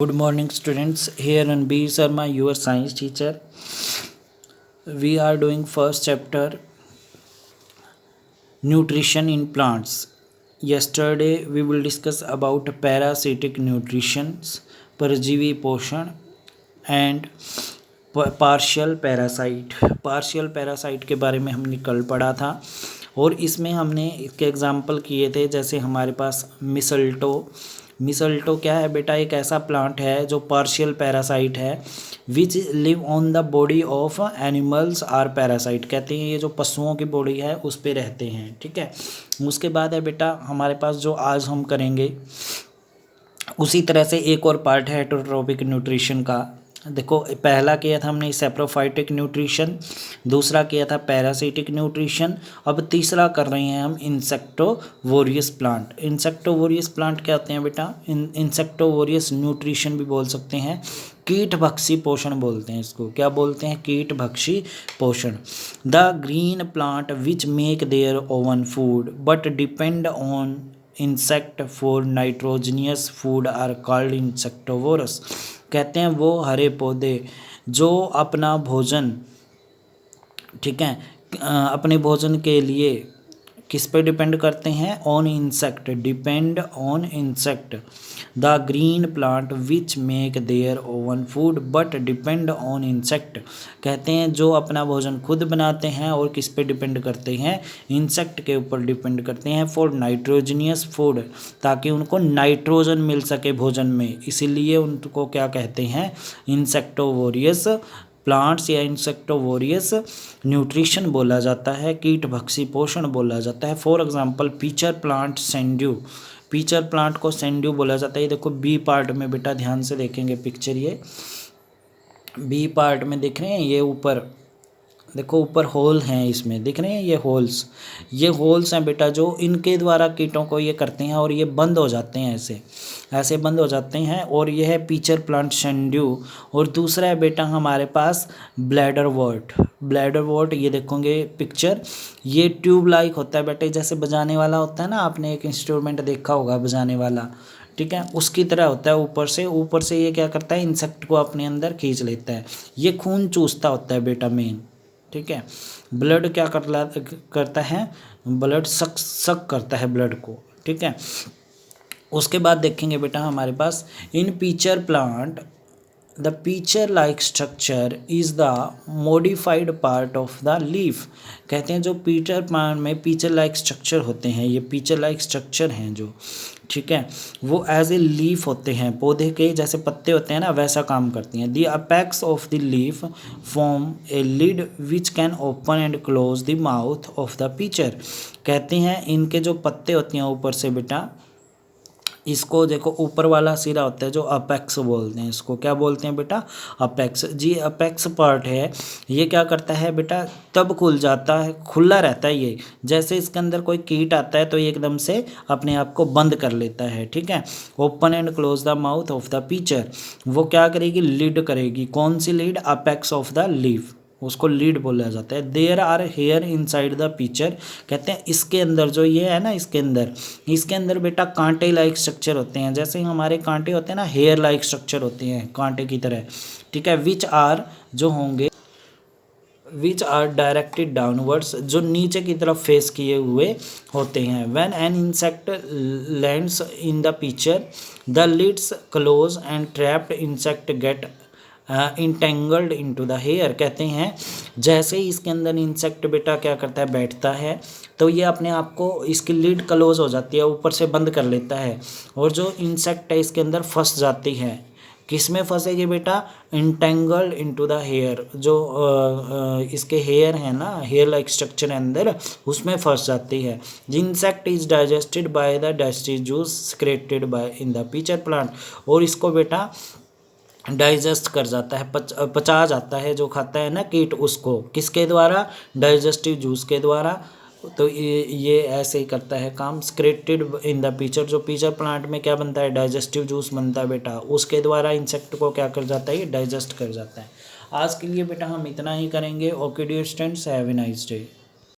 Good morning, students. Here Ranbir Sharma, your science teacher. We are doing first chapter, nutrition in plants. Yesterday we will discuss about parasitic nutrition, परजीवी पोषण and partial parasite के बारे में हमने कल पढ़ा था और इसमें हमने इसके एग्जाम्पल किए थे। जैसे हमारे पास मिसल्टो क्या है बेटा, एक ऐसा प्लांट है जो पार्शियल पैरासाइट है which live on the body of animals are parasite, कहते हैं ये जो पशुओं की बॉडी है उस पे रहते हैं। ठीक है, उसके बाद है बेटा हमारे पास जो आज हम करेंगे उसी तरह से एक और पार्ट है हेटेरोट्रॉपिक न्यूट्रिशन का। देखो पहला किया था हमने सैप्रोफाइटिक न्यूट्रिशन, दूसरा किया था पैरासिटिक न्यूट्रिशन, अब तीसरा कर रहे हैं हम इंसेक्टोवोरियस प्लांट। इंसेक्टोवोरियस प्लांट क्या होते हैं बेटा, इंसेक्टोवोरियस न्यूट्रिशन भी बोल सकते हैं, कीटभक्षी पोषण बोलते हैं इसको। क्या बोलते हैं? कीटभक्षी पोषण। The green plant which make their own food but depend on insect for nitrogenous food are called insectivorous, कहते हैं वो हरे पौधे जो अपना भोजन, ठीक है, अपने भोजन के लिए किस पे डिपेंड करते हैं? On insect, depend on insect. The green plant which make their own food but depend on insect, कहते हैं जो अपना भोजन खुद बनाते हैं और किस पे डिपेंड करते हैं? इंसेक्ट के ऊपर डिपेंड करते हैं। फॉर नाइट्रोजनियस फूड, ताकि उनको नाइट्रोजन मिल सके भोजन में, इसीलिए उनको क्या कहते हैं? इंसेक्टोवोरियस प्लांट्स या इंसेक्टोवोरियस न्यूट्रिशन बोला जाता है, कीटभक्षी पोषण बोला जाता है। For example pitcher plant sundew, pitcher plant को सेंड्यू बोला जाता है। ये देखो बी पार्ट में बेटा ध्यान से देखेंगे पिक्चर, ये बी पार्ट में दिख रहे हैं, ये ऊपर देखो ऊपर होल हैं, इसमें दिख रहे हैं ये होल्स हैं बेटा, जो इनके द्वारा कीटों को ये करते हैं और ये बंद हो जाते हैं, ऐसे बंद हो जाते हैं। और ये है पीचर प्लांट सेंड्यू। और दूसरा है बेटा हमारे पास ब्लैडर वॉर्ट, ये देखोगे पिक्चर, ये ट्यूब लाइक होता है बेटे, जैसे बजाने वाला होता है ना, आपने एक इंस्ट्रूमेंट देखा होगा बजाने वाला, ठीक है, उसकी तरह होता है। ऊपर से ये क्या करता है? इंसेक्ट को अपने अंदर खींच लेता है। ये खून चूसता होता है बेटा मेन, ठीक है। ब्लड क्या करता है? ब्लड सक करता है ब्लड को, ठीक है। उसके बाद देखेंगे बेटा हमारे पास in pitcher plant the pitcher like structure is the modified part of the leaf, कहते हैं जो पीचर प्लांट में पीचर लाइक स्ट्रक्चर होते हैं, ये पीचर लाइक स्ट्रक्चर हैं जो, ठीक है, वो एज ए लीफ होते हैं, पौधे के जैसे पत्ते होते हैं ना, वैसा काम करती हैं। The apex of the leaf form a lid which can open and close the mouth of the pitcher, कहते हैं इनके जो पत्ते होते हैं ऊपर से बेटा, इसको देखो ऊपर वाला सिरा होता है जो अपेक्स बोलते हैं, इसको क्या बोलते हैं बेटा? अपेक्स। जी अपेक्स पार्ट है, ये क्या करता है बेटा? तब खुल जाता है, खुला रहता है ये, जैसे इसके अंदर कोई कीट आता है तो ये एकदम से अपने आप को बंद कर लेता है, ठीक है। Open and close the mouth of the pitcher, वो क्या करेगी? लीड करेगी। कौन सी lid? Apex of the leaf, उसको लीड बोला जाता है। There are hair inside the pitcher, कहते हैं इसके अंदर जो ये है ना, इसके अंदर बेटा कांटे लाइक स्ट्रक्चर होते हैं, जैसे हमारे कांटे होते हैं ना, हेयर लाइक स्ट्रक्चर होते हैं कांटे की तरह, ठीक है। विच आर डायरेक्टेड डाउनवर्ड्स, जो नीचे की तरफ फेस किए हुए होते हैं। When an insect lands in the pitcher the lids close and trapped insect get entangled into the hair, कहते हैं जैसे ही इसके अंदर इंसेक्ट बेटा क्या करता है? बैठता है, तो ये अपने आप को, इसकी लीड क्लोज हो जाती है, ऊपर से बंद कर लेता है, और जो इंसेक्ट है इसके अंदर फंस जाती है। किस में फंसेगी बेटा? इंटेंगल्ड इनटू द हेयर, जो इसके हेयर है ना, हेयर लाइक स्ट्रक्चर है अंदर, उसमें फंस जाती है। The insect is digested by the digestive juice secreted by in the pitcher plant, और इसको बेटा डाइजेस्ट कर जाता है, पचा जाता है, जो खाता है ना कीट उसको, किसके द्वारा? डाइजेस्टिव जूस के द्वारा। तो ये ऐसे ही करता है काम। सिक्रेटेड इन द पीचर, जो पीचर प्लांट में क्या बनता है? डाइजेस्टिव जूस बनता है बेटा, उसके द्वारा इंसेक्ट को क्या कर जाता है? ये डाइजेस्ट कर जाता है। आज के लिए बेटा हम इतना ही करेंगे। Okay dear students, have a nice day.